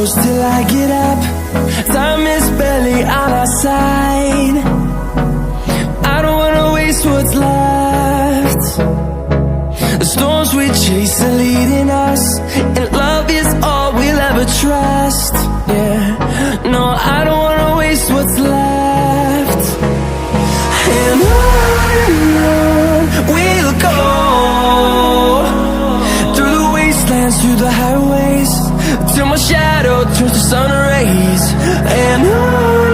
close till I get up. Time is barely on our side. I don't wanna waste what's left. The storms we chase are leading us, and love is all we'll ever trust. Yeah, no, I don't wanna waste what's left. And on we'll go, through the wastelands, through the highways, till my shadow turns to sun rays. And on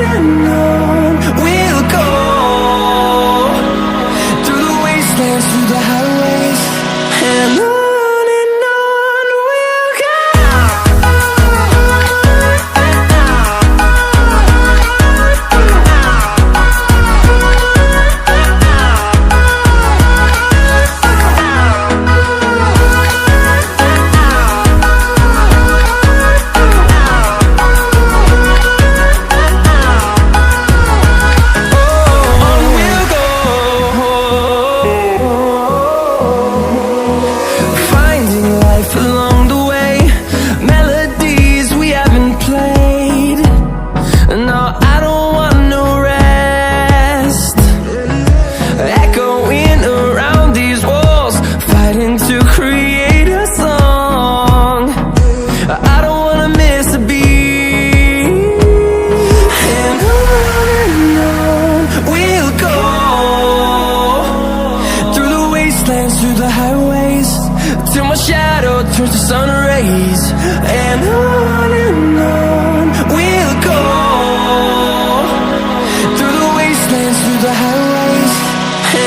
we'll go, through the wastelands, through the highways, and on. To create a song, I don't wanna miss a beat. And on we'll go, through the wastelands, through the highways, till my shadow turns to sun rays. And on we'll go, through the wastelands, through the highways,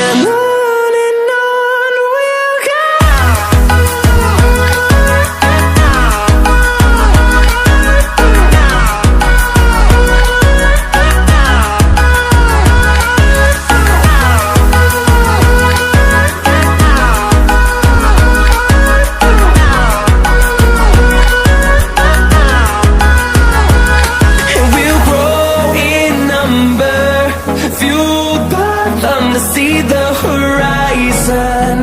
and on. See the horizon,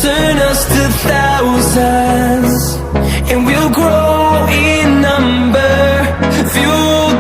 turn us to thousands, and we'll grow in number, fuel